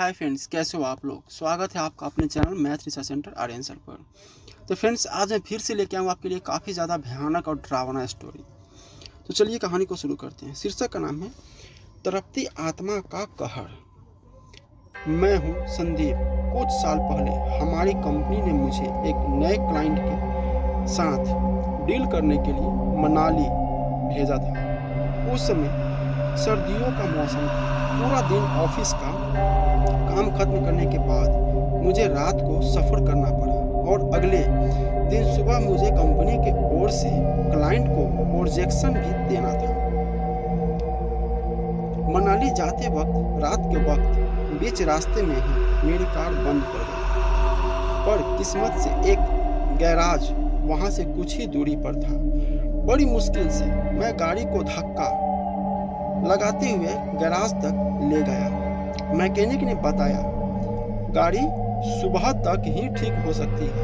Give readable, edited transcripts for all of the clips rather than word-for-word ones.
Hi friends, कैसे हो आप लोग। स्वागत है आपका अपने channel math research centre Aryan sir पर। तो फ्रेंड्स, आज मैं फिर से लेके आऊँ आपके लिए काफ़ी ज़्यादा भयानक और डरावना स्टोरी। तो चलिए कहानी को शुरू करते हैं। शीर्षक का नाम है तड़पती आत्मा का कहर। मैं हूँ संदीप। कुछ साल पहले हमारी कंपनी ने मुझे एक नए क्लाइंट के साथ डील करने के लिए मनाली भेजा था। उस समय सर्दियों का मौसम था। पूरा दिन ऑफिस का काम खत्म करने के बाद मुझे रात को सफ़र करना पड़ा और अगले दिन सुबह मुझे कंपनी के ओर से क्लाइंट को प्रोजेक्शन भी देना था। मनाली जाते वक्त रात के वक्त बीच रास्ते में ही मेरी कार बंद पड़ गई, पर किस्मत से एक गैराज वहां से कुछ ही दूरी पर था। बड़ी मुश्किल से मैं गाड़ी को धक्का लगाते हुए गैराज तक ले गया। मैकेनिक ने बताया गाड़ी सुबह तक ही ठीक हो सकती है।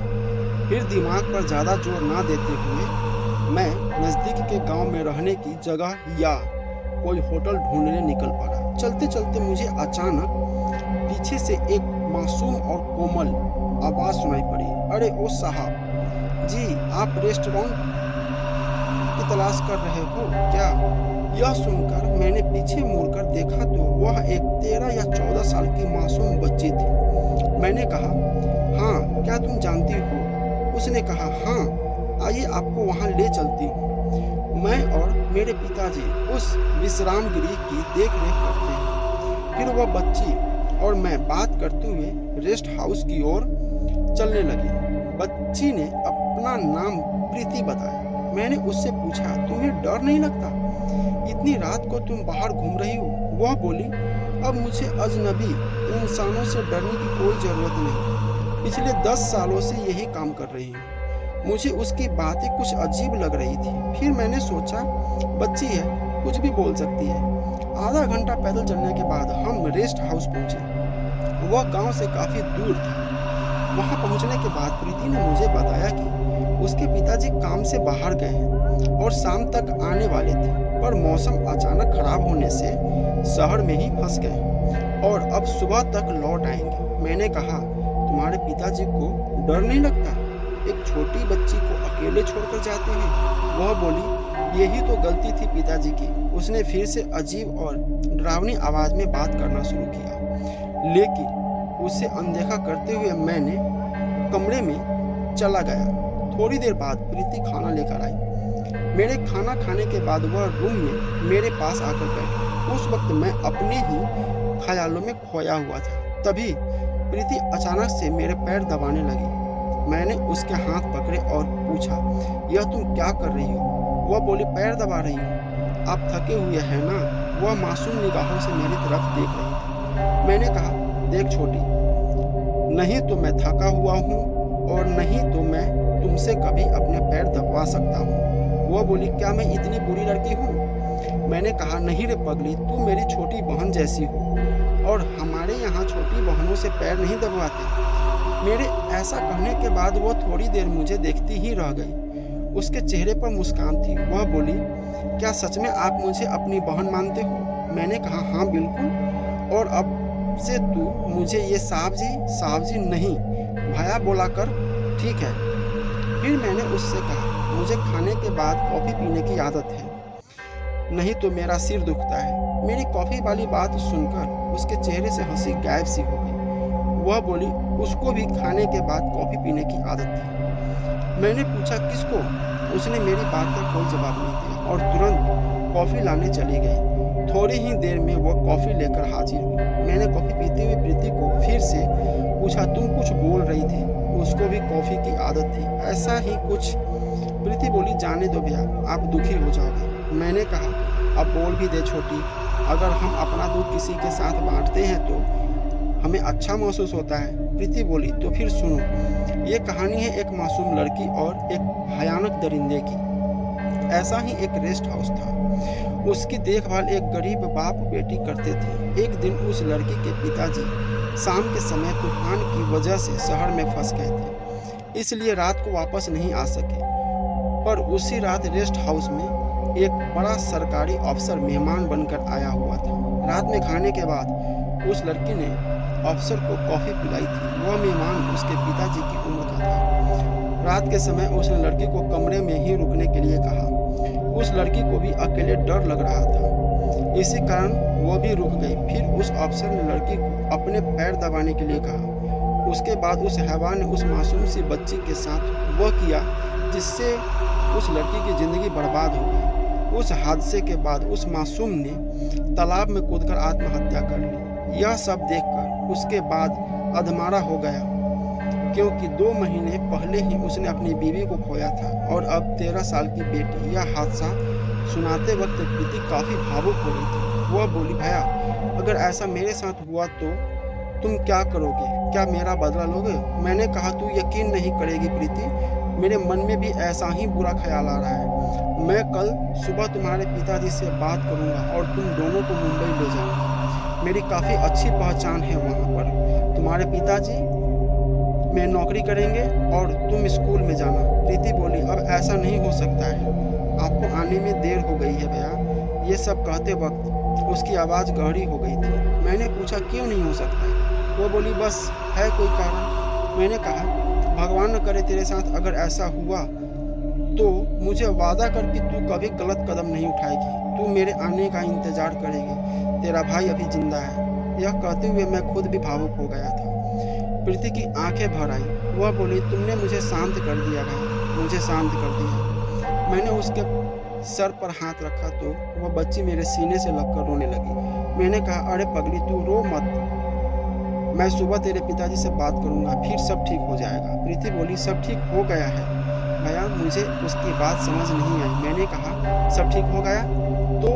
फिर दिमाग पर ज़्यादा जोर ना देते हुए मैं नज़दीक के गांव में रहने की जगह या कोई होटल ढूंढने निकल पड़ा। चलते चलते मुझे अचानक पीछे से एक मासूम और कोमल आवाज़ सुनाई पड़ी। अरे ओ साहब जी, आप रेस्टोरेंट की तलाश कर रहे हो क्या? यह सुनकर मैंने पीछे मुड़कर देखा तो वह एक 13 या 14 साल की मासूम बच्ची थी। मैंने कहा, हाँ, क्या तुम जानती हो? उसने कहा, हाँ, आइए आपको वहाँ ले चलती हूँ। मैं और मेरे पिताजी उस विश्राम गृह की देखरेख करते हैं। फिर वह बच्ची और मैं बात करते हुए रेस्ट हाउस की ओर चलने लगे। बच्ची ने अपना नाम प्रीति बताया। मैंने उससे पूछा, तुम्हें डर नहीं लगता? इतनी रात को तुम बाहर घूम रही हो? वह बोली, अब मुझे अजनबी इंसानों से डरने की कोई ज़रूरत नहीं। पिछले 10 सालों से यही काम कर रही हूँ। मुझे उसकी बातें कुछ अजीब लग रही थी। फिर मैंने सोचा, बच्ची है, कुछ भी बोल सकती है। आधा घंटा पैदल चलने के बाद हम रेस्ट हाउस पहुँचे। वह गांव से काफ़ी दूर था। वहाँ पहुँचने के बाद प्रीति ने मुझे बताया कि उसके पिताजी काम से बाहर गए हैं और शाम तक आने वाले थे, पर मौसम अचानक खराब होने से शहर में ही फंस गए और अब सुबह तक लौट आएंगे। मैंने कहा, तुम्हारे पिताजी को डर नहीं लगता? एक छोटी बच्ची को अकेले छोड़कर जाते हैं? वह बोली, यही तो गलती थी पिताजी की। उसने फिर से अजीब और डरावनी आवाज़ में बात करना शुरू किया, लेकिन उसे अनदेखा करते हुए मैंने कमरे में चला गया। थोड़ी देर बाद प्रीति खाना लेकर आई। मेरे खाना खाने के बाद वह रूम में मेरे पास आकर बैठी। उस वक्त मैं अपने ही ख्यालों में खोया हुआ था। तभी प्रीति अचानक से मेरे पैर दबाने लगी। मैंने उसके हाथ पकड़े और पूछा, यह तुम क्या कर रही हो? वह बोली, पैर दबा रही हूँ। आप थके हुए हैं ना? वह मासूम निगाहों से मेरी तरफ देख रही थी। मैंने कहा, देख छोटी, नहीं तो मैं थका हुआ हूँ और नहीं तो मैं तुमसे कभी अपने पैर दबवा सकता हूँ। वह बोली, क्या मैं इतनी बुरी लड़की हूँ? मैंने कहा, नहीं रे पगली, तू मेरी छोटी बहन जैसी हो और हमारे यहाँ छोटी बहनों से पैर नहीं दबवाते। मेरे ऐसा कहने के बाद वह थोड़ी देर मुझे देखती ही रह गई। उसके चेहरे पर मुस्कान थी। वह बोली, क्या सच में आप मुझे अपनी बहन मानते हो? मैंने कहा, हाँ बिल्कुल, और अब से तू मुझे ये साहब जी नहीं भैया बोला कर, ठीक है? फिर मैंने उससे कहा, मुझे खाने के बाद कॉफ़ी पीने की आदत है, नहीं तो मेरा सिर दुखता है। मेरी कॉफ़ी वाली बात सुनकर उसके चेहरे से हंसी गायब सी हो गई। वह बोली, उसको भी खाने के बाद कॉफ़ी पीने की आदत थी। मैंने पूछा, किसको? उसने मेरी बात का कोई जवाब नहीं दिया और तुरंत कॉफ़ी लाने चली गई। थोड़ी ही देर में वह कॉफ़ी लेकर हाजिर हुई। मैंने कॉफ़ी पीते हुए प्रीति को फिर से पूछा, तुम कुछ बोल रही थी? उसको भी कॉफ़ी की आदत थी। ऐसा ही कुछ। प्रीति बोली, जाने दो भैया, आप दुखी हो जाओगे। मैंने कहा, अब बोल भी दे छोटी, अगर हम अपना दुख किसी के साथ बांटते हैं तो हमें अच्छा महसूस होता है। प्रीति बोली, तो फिर सुनो, ये कहानी है एक मासूम लड़की और एक भयानक दरिंदे की। ऐसा ही एक रेस्ट हाउस था। उसकी देखभाल एक गरीब बाप बेटी करते थे। एक दिन उस लड़की के पिताजी शाम के समय तूफान की वजह से शहर में फंस गए थे, इसलिए रात को वापस नहीं आ सके। पर उसी रात रेस्ट हाउस में एक बड़ा सरकारी अफसर मेहमान बनकर आया हुआ था। रात में खाने के बाद उस लड़की ने अफसर को कॉफ़ी पिलाई थी। वह मेहमान उसके पिताजी की उम्र का था। रात के समय उसने लड़की को कमरे में ही रुकने के लिए कहा। उस लड़की को भी अकेले डर लग रहा था, इसी कारण वह भी रुक गई। फिर उस अफसर ने लड़की को अपने पैर दबाने के लिए कहा। उसके बाद उस हैवान ने उस मासूम सी बच्ची के साथ वह किया जिससे उस लड़की की ज़िंदगी बर्बाद हो गई। उस हादसे के बाद उस मासूम ने तालाब में कूदकर आत्महत्या कर ली। यह सब देखकर उसके बाद अधमरा हो गया, क्योंकि 2 महीने पहले ही उसने अपनी बीवी को खोया था और अब 13 साल की बेटी। यह हादसा सुनाते वक्त प्रीति काफ़ी भावुक हो रही थी। वह बोली, भैया अगर ऐसा मेरे साथ हुआ तो तुम क्या करोगे? क्या मेरा बदला लोगे? मैंने कहा, तू यकीन नहीं करेगी प्रीति, मेरे मन में भी ऐसा ही बुरा ख्याल आ रहा है। मैं कल सुबह तुम्हारे पिताजी से बात करूंगा और तुम दोनों को मुंबई ले जाऊंगा। मेरी काफ़ी अच्छी पहचान है वहाँ पर। तुम्हारे पिताजी में नौकरी करेंगे और तुम स्कूल में जाना। प्रीति बोली, अब ऐसा नहीं हो सकता है, आपको आने में देर हो गई है भैया। ये सब कहते वक्त उसकी आवाज़ गहरी हो गई थी। मैंने पूछा, क्यों नहीं हो सकता? वो बोली, बस है कोई कारण। मैंने कहा, भगवान न करे तेरे साथ अगर ऐसा हुआ तो मुझे वादा कर कि तू कभी गलत कदम नहीं उठाएगी। तू मेरे आने का इंतजार करेगी। तेरा भाई अभी जिंदा है। यह कहते हुए मैं खुद भी भावुक हो गया था। प्रीति की आंखें भर आई। वह बोली, तुमने मुझे शांत कर दिया भाई, मुझे शांत कर दिया। मैंने उसके सर पर हाथ रखा तो वह बच्ची मेरे सीने से लगकर रोने लगी। मैंने कहा, अरे पगली तू रो मत, मैं सुबह तेरे पिताजी से बात करूंगा, फिर सब ठीक हो जाएगा। प्रीति बोली, सब ठीक हो गया है भैया। मुझे उसकी बात समझ नहीं आई। मैंने कहा, सब ठीक हो गया तो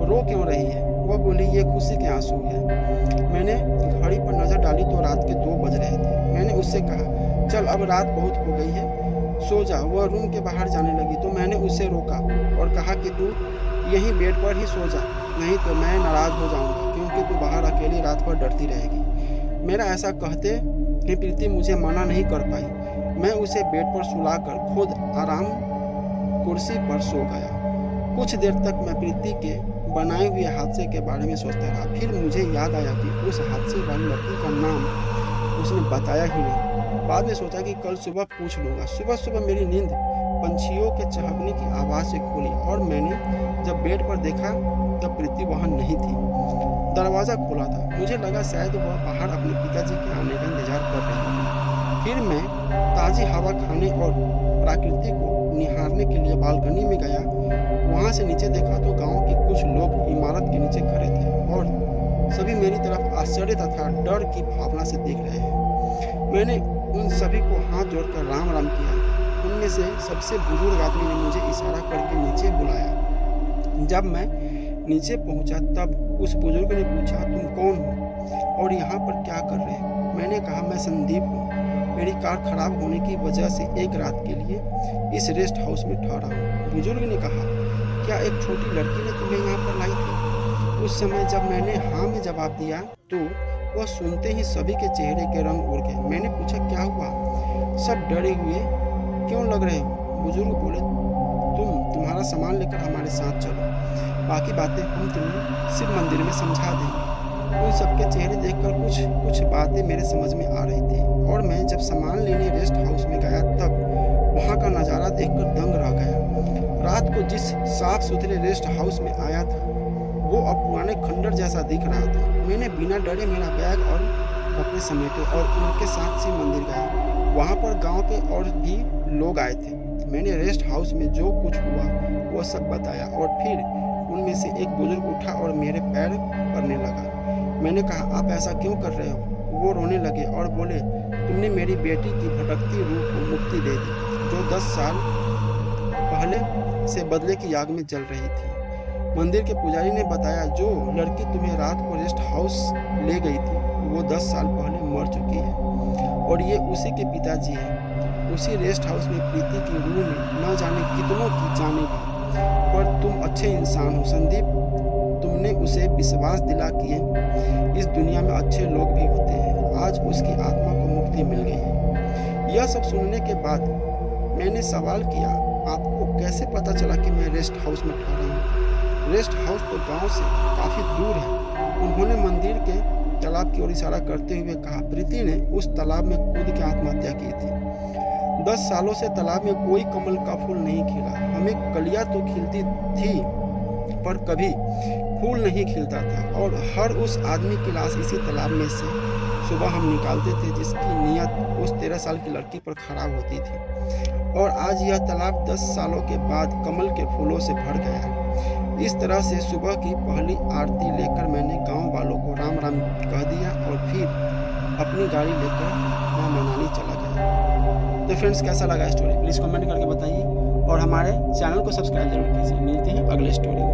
रो क्यों रही है? वह बोली, ये खुशी के आंसू है। मैंने घड़ी पर नज़र डाली तो रात के 2 बज रहे थे। मैंने उससे कहा, चल अब रात बहुत हो गई है, सो जा। वह रूम के बाहर जाने लगी तो मैंने उसे रोका और कहा कि तू यहीं बेड पर ही सो जा, नहीं तो मैं नाराज़ हो जाऊंगा, क्योंकि तू बाहर अकेली रात भर डरती रहेगी। मेरा ऐसा कहते ही प्रीति मुझे मना नहीं कर पाई। मैं उसे बेड पर सुलाकर खुद आराम कुर्सी पर सो गया। कुछ देर तक मैं प्रीति के बनाए हुए हादसे के बारे में सोचता रहा। फिर मुझे याद आया कि उस हादसे वाली लड़की का नाम उसने बताया ही नहीं। बाद में सोचा कि कल सुबह पूछ लूँगा। सुबह सुबह मेरी नींद पंछियों के चहकने की आवाज़ से खुली और मैंने जब बेड पर देखा तब प्रीति वहाँ नहीं थी। दरवाज़ा खुला था। मुझे लगा शायद वह बाहर अपने पिताजी के आने का इंतजार कर रही थी। फिर मैं ताज़ी हवा खाने और प्रकृति को निहारने के लिए बालकनी में गया। वहाँ से नीचे देखा तो गांव के कुछ लोग इमारत के नीचे खड़े थे और सभी मेरी तरफ आश्चर्य तथा डर की भावना से देख रहे हैं। मैंने उन सभी को हाथ जोड़कर राम राम किया। उनमें से सबसे बुजुर्ग आदमी ने मुझे इशारा करके नीचे बुलाया। जब मैं नीचे पहुंचा तब उस बुजुर्ग ने पूछा, तुम कौन हो और यहाँ पर क्या कर रहे हो? मैंने कहा, मैं संदीप हूँ। मेरी कार खराब होने की वजह से एक रात के लिए इस रेस्ट हाउस में ठहरा हूँ। बुजुर्ग ने कहा, क्या एक छोटी लड़की ने तुम्हें यहाँ पर लाई थी? उस समय जब मैंने हाँ में जवाब दिया तो वह सुनते ही सभी के चेहरे के रंग उड़ गए। मैंने पूछा, क्या हुआ? सब डरे हुए क्यों लग रहे हो? बुजुर्ग बोले, तुम्हारा सामान लेकर हमारे साथ चलो, बाकी बातें हम तुम्हें शिव मंदिर में समझा देंगे। उन सबके चेहरे देखकर कुछ बातें मेरे समझ में आ रही थी और मैं जब सामान लेने रेस्ट हाउस में गया तब वहाँ का नज़ारा देखकर दंग रह गया। रात को जिस साफ सुथरे रेस्ट हाउस में आया था वो अब पुराने खंडर जैसा दिख रहा था। मैंने बिना डरे मेरा बैग और कपड़े समेटे और उनके साथ शिव मंदिर गया। वहाँ पर गांव के और भी लोग आए थे। मैंने रेस्ट हाउस में जो कुछ हुआ वो सब बताया और फिर उनमें से एक बुजुर्ग उठा और मेरे पैर पड़ने लगा। मैंने कहा, आप ऐसा क्यों कर रहे हो? वो रोने लगे और बोले, तुमने मेरी बेटी की भटकती रूह को मुक्ति दे दी, जो 10 साल पहले से बदले की आग में जल रही थी। मंदिर के पुजारी ने बताया, जो लड़की तुम्हें रात को रेस्ट हाउस ले गई थी वो 10 साल पहले मर चुकी है और ये उसी के पिताजी हैं। उसी रेस्ट हाउस में प्रीति की रूह ने न जाने कितनों की जाने ली। पर तुम अच्छे इंसान हो संदीप, तुमने उसे विश्वास दिला कि इस दुनिया में अच्छे लोग भी होते हैं। आज उसकी आत्मा को मुक्ति मिल गई है। यह सब सुनने के बाद मैंने सवाल किया, आपको कैसे पता चला कि मैं रेस्ट हाउस में ठहरा हूँ? रेस्ट हाउस तो गांव से काफ़ी दूर है। उन्होंने मंदिर के तालाब की ओर इशारा करते हुए कहा। प्रीति ने उस तालाब में कूद के आत्महत्या की थी। 10 सालों से तालाब में कोई कमल का फूल नहीं खिला। हमें कलियां तो खिलती थी पर कभी फूल नहीं खिलता था, और हर उस आदमी की लाश इसी तालाब में से सुबह हम निकालते थे जिसकी नीयत उस 13 साल की लड़की पर खराब होती थी। और आज यह तालाब 10 सालों के बाद कमल के फूलों से भर गया। इस तरह से सुबह की पहली आरती लेकर मैंने गांव वालों को राम राम कह दिया और फिर अपनी गाड़ी लेकर मैं मनाली चला गया। तो फ्रेंड्स, कैसा लगा स्टोरी प्लीज़ कमेंट करके बताइए और हमारे चैनल को सब्सक्राइब जरूर कीजिए। मिलते हैं अगले स्टोरी में।